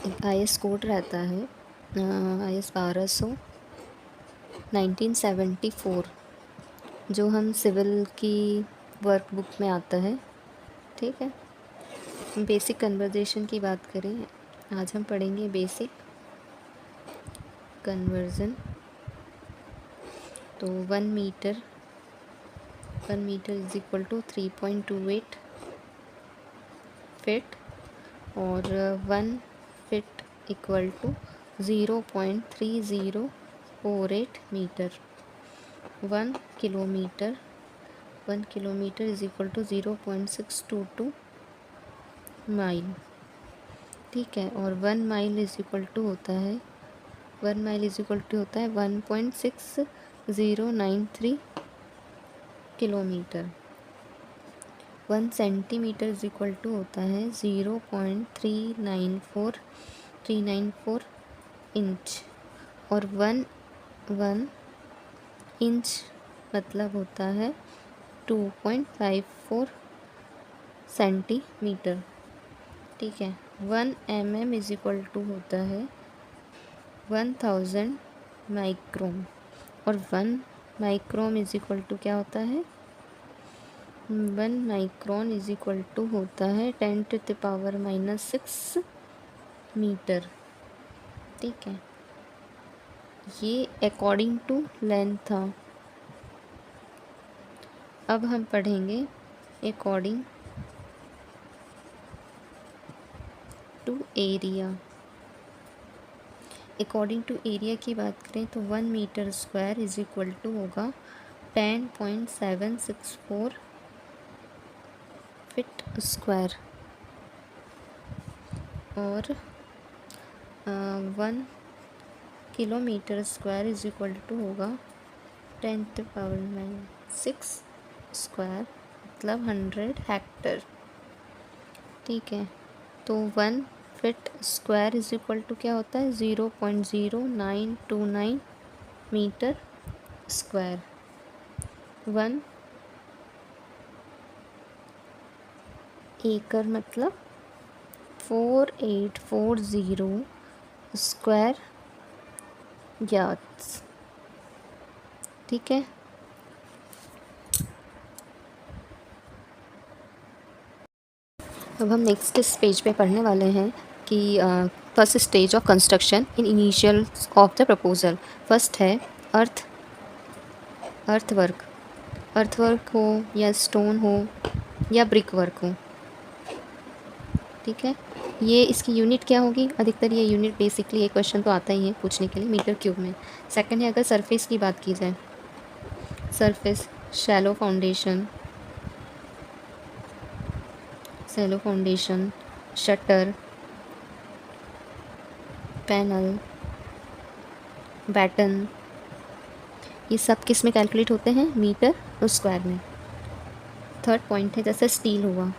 एक IS code रहता है IS 1200 1974, जो हम सिविल की वर्कबुक में आता है। ठीक है, बेसिक कन्वर्जेशन की बात करें, आज हम पढ़ेंगे बेसिक कन्वर्जन। तो 1 metre is equal to 3.28 feet और 1 feet equal to 0.3048 metre. 1 kilometre is equal to 0.622 mile. ठीक है, और 1 माइल इज इक्वल टू होता है 1.6093 kilometre. 1 centimetre is equal to होता है 0.394 इंच। और 1 इंच मतलब होता है 2.54 सेंटीमीटर। ठीक है, 1 mm इज इक्वल टू होता है 1000 माइक्रोन। और 1 माइक्रोन इज इक्वल टू क्या होता है? 1 माइक्रोन इज इक्वल टू होता है 10⁻⁻6 मीटर। ठीक है, ये अकॉर्डिंग टू लेंथ था। अब हम पढ़ेंगे according to area. According to area की बात करें तो 1 metre square is equal to होगा 10.764 फिट स्क्वायर। और 1 kilometre square is equal to होगा 10⁻⁻6 स्क्वायर मतलब 100 हेक्टर। ठीक है, तो 1 feet square is equal to क्या होता है? 0.0929 मीटर स्क्वायर। 1 एकड़ मतलब 4840 स्क्वायर यार्ड्स। ठीक है, अब हम नेक्स्ट इस पेज पे पढ़ने वाले हैं कि first stage of construction in initial of the proposal. First है अर्थवर्क हो या स्टोन हो या ब्रिक वर्क हो। ठीक है, ये इसकी यूनिट क्या होगी? अधिकतर ये यूनिट बेसिकली एक क्वेश्चन तो आता ही है पूछने के लिए मीटर क्यूब में। सेकंड है अगर सरफेस की बात की जाए, surface shallow foundation, shutter, panel, batten, ये सब किस में कैलकुलेट होते हैं? मीटर स्क्वायर में। थर्ड पॉइंट है जैसे स्टील हुआ,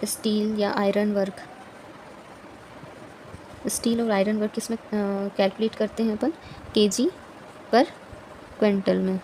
स्टील या आयरन वर्क। स्टील और आयरन वर्क किस में कैलकुलेट करते हैं अपन? केजी पर क्विंटल में।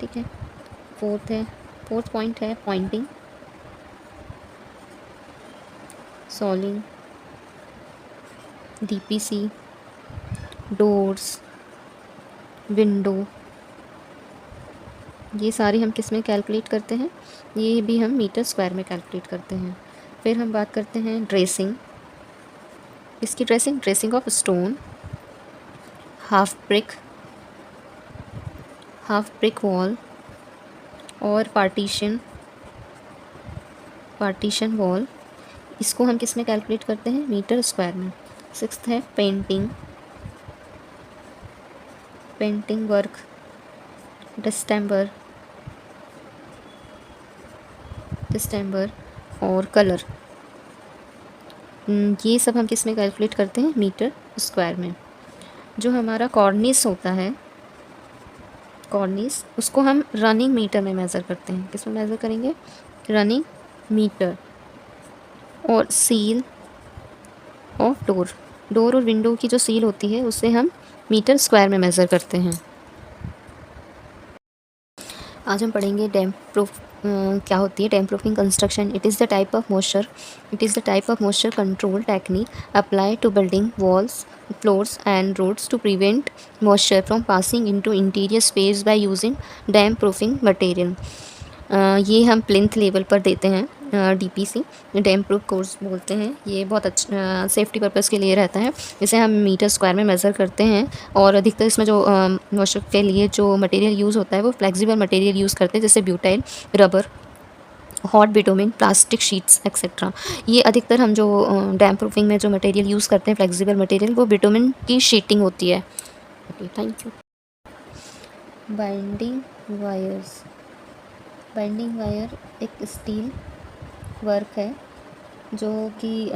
ठीक है, फोर्थ पॉइंट है पॉइंटिंग, सॉलिंग, डीपीसी, डोर्स, विंडो, ये सारे हम किस में कैलकुलेट करते हैं? ये भी हम मीटर स्क्वायर में कैलकुलेट करते हैं। फिर हम बात करते हैं ड्रेसिंग। इसकी dressing of stone, half brick wall और पार्टीशन वॉल, इसको हम किस में कैलकुलेट करते हैं? मीटर स्क्वायर में। सिक्स्थ है पेंटिंग वर्क, डिस्टेम्बर और कलर, ये सब हम किस में कैलकुलेट करते हैं? मीटर स्क्वायर में। जो हमारा कॉर्निस होता है, उसको हम रनिंग मीटर में मेज़र करते हैं। किस में मेज़र करेंगे? Running metre. और सील ऑफ डोर और विंडो की जो सील होती है उसे हम मीटर स्क्वायर में मेज़र करते हैं। आज हम पढ़ेंगे डैम्प प्रूफ क्या होती है damp proofing construction? It is the type of moisture control technique apply to building walls, floors and roads to prevent moisture from passing into interior space by using damp proofing material. ये हम plinth level पर देते हैं, DPC dam proof course बोलते हैं। ये बहुत अच्छा सेफ्टी पर्पज़ के लिए रहता है। इसे हम मीटर स्क्वायर में मेज़र करते हैं और अधिकतर इसमें जो मॉइस्चर के लिए जो मटेरियल यूज़ होता है वो फ्लेक्सिबल मटेरियल यूज़ करते हैं, जैसे butyl, rubber, hot bitumen, plastic sheets etcetera. ये अधिकतर हम जो डैम प्रूफिंग में जो मटेरियल यूज़ करते हैं फ्लेक्सिबल मटेरियल, वो बिटुमेन की शीटिंग होती है। Okay, thank you. Binding wires. Binding wire एक स्टील वर्क है जो कि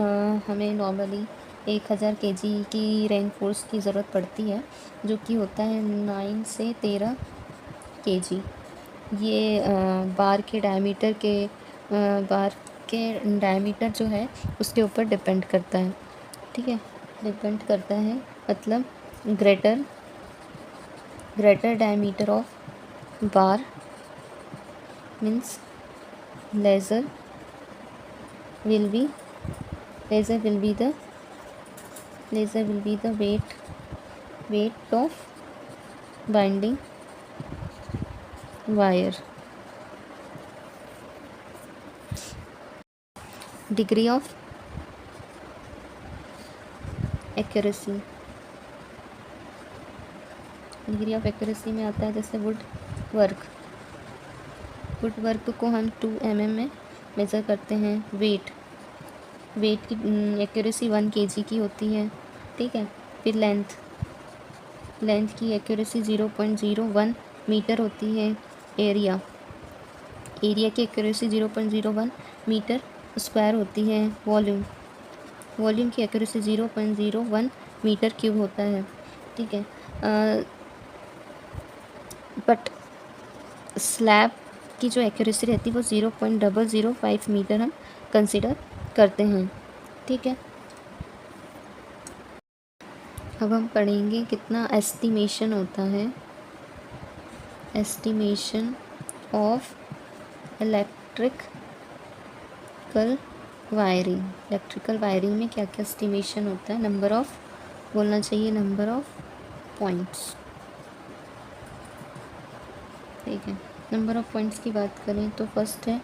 हमें नॉर्मली 1000 केजी की रेनफोर्स की ज़रूरत पड़ती है, जो कि होता है 9 से 13 केजी। ये बार के डायमीटर जो है उसके ऊपर डिपेंड करता है। ठीक है, डिपेंड करता है मतलब greater diameter of bar means laser will be the weight of binding wire. Degree of accuracy में आता है जैसे वुड वर्क को हम 2 mm में मेज़र करते हैं। वेट की एक्यूरेसी 1 kg की होती है। ठीक है, फिर लेंथ की एक्यूरेसी 0.01 मीटर होती है। एरिया की एक्यूरेसी 0.01 मीटर स्क्वायर होती है। वॉल्यूम की एक्यूरेसी 0.01 मीटर क्यूब होता है। ठीक है, बट स्लैब की जो एक्यूरेसी रहती है वो 0.005 मीटर हम कंसिडर करते हैं। ठीक है, अब हम पढ़ेंगे कितना एस्टिमेशन होता है। एस्टिमेशन ऑफ इलेक्ट्रिकल वायरिंग में क्या क्या एस्टिमेशन होता है? Number of points. ठीक है, नंबर ऑफ पॉइंट्स की बात करें तो फर्स्ट है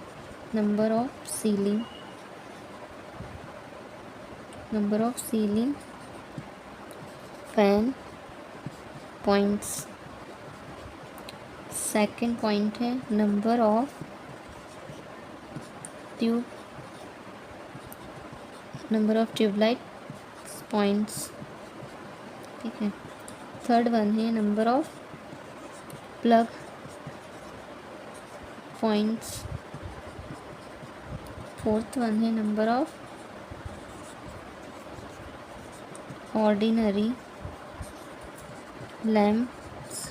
number of ceiling fan points. Second point है नंबर ऑफ ट्यूबलाइट पॉइंट्स। ठीक है, थर्ड वन है number of plug points. Fourth one है number of ordinary lamps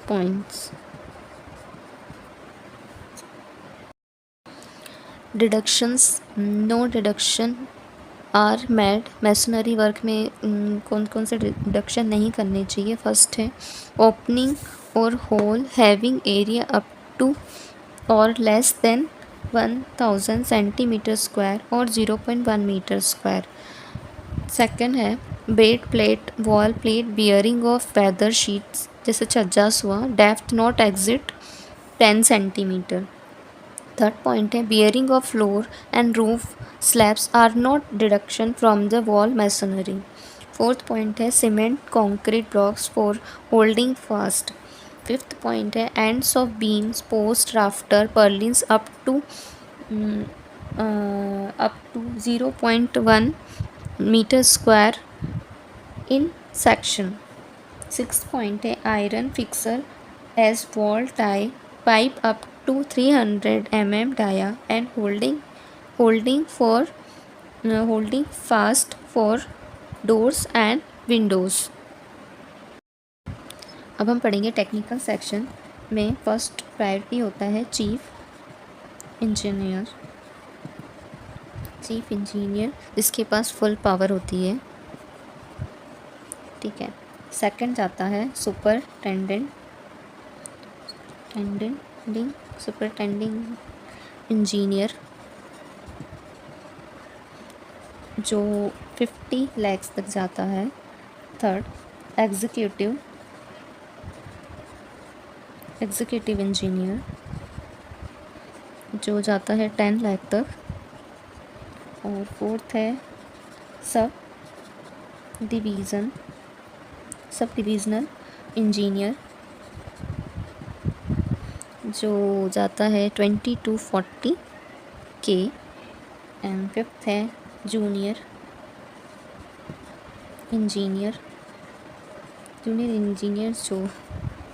points. Deductions, no deduction are made. Masonry work में कौन कौन से deduction नहीं करने चाहिए? फर्स्ट है ओपनिंग और hole having area up to और लेस देन 1000 सेंटीमीटर स्क्वायर और 0.1 मीटर स्क्वायर। सेकंड है bed plate, wall plate bearing of weather sheets, जैसे छज्जास हुआ, depth not exit 10 centimetre. Third point है bearing of floor and roof slabs are not deduction from the wall masonry. Fourth point है cement concrete blocks for holding fast. Fifth point है ends of beams post rafter purlins up to 0.1 metre square in section. Six point है iron fixer as wall tie pipe up to 300 mm dia and holding fast for doors and windows। अब हम पढ़ेंगे technical section में। First priority होता है chief engineer जिसके पास full power होती है। ठीक है, सेकंड जाता है सुपरटेंडेंट सुपरिटेंडिंग इंजीनियर जो 50 lakhs तक जाता है। थर्ड, एग्जीक्यूटिव इंजीनियर जो जाता है 10 लाख तक। और फोर्थ है सब डिविज़नल इंजीनियर जो जाता है 20 to 40 के। एंड फिफ्थ है जूनियर इंजीनियर जो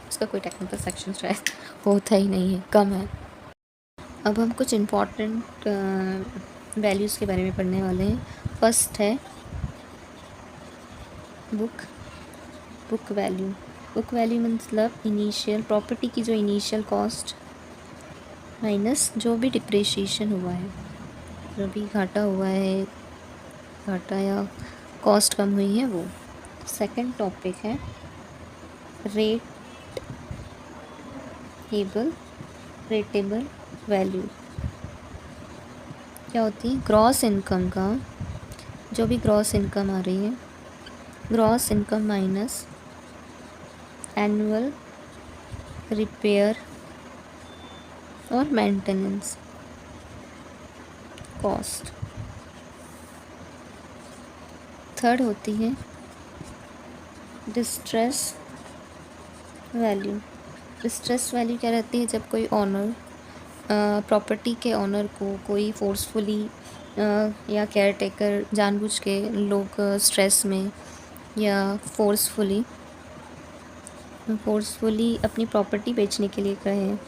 उसका कोई टेक्निकल सेक्शन शायद होता ही नहीं है, कम है। अब हम कुछ इम्पॉर्टेंट वैल्यूज़ के बारे में पढ़ने वाले हैं। फर्स्ट है बुक वैल्यू मतलब इनिशियल प्रॉपर्टी की जो इनिशियल कॉस्ट माइनस जो भी डिप्रिशिएशन हुआ है, जो भी घाटा हुआ है, घाटा या कॉस्ट कम हुई है वो। सेकंड टॉपिक है रेटेबल वैल्यू। क्या होती है? ग्रॉस इनकम का जो भी ग्रॉस इनकम आ रही है, gross income minus annual repair और मेंटेनेंस कॉस्ट। थर्ड होती है डिस्ट्रेस वैल्यू क्या रहती है? जब कोई ऑनर प्रॉपर्टी के ऑनर को कोई फोर्सफुली या केयर टेकर जानबूझ के लोग स्ट्रेस में या फोर्सफुली अपनी प्रॉपर्टी बेचने के लिए कहें,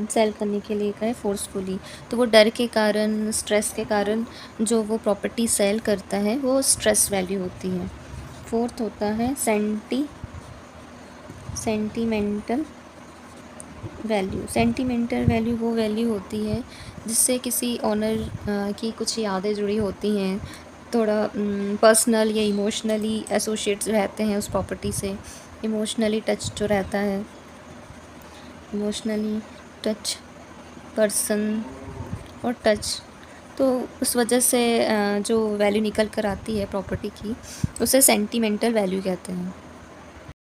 सेल करने के लिए कहें फोर्सफुली, तो वो डर के कारण, स्ट्रेस के कारण जो वो प्रॉपर्टी सेल करता है वो स्ट्रेस वैल्यू होती है। फोर्थ होता है सेंटीमेंटल वैल्यू वो वैल्यू होती है जिससे किसी ऑनर की कुछ यादें जुड़ी होती हैं, थोड़ा पर्सनल या इमोशनली एसोसिएट्स रहते हैं उस प्रॉपर्टी से, इमोशनली टच जो रहता है, इमोशनली टच पर्सन और टच, तो उस वजह से जो वैल्यू निकल कर आती है प्रॉपर्टी की उसे सेंटीमेंटल वैल्यू कहते हैं।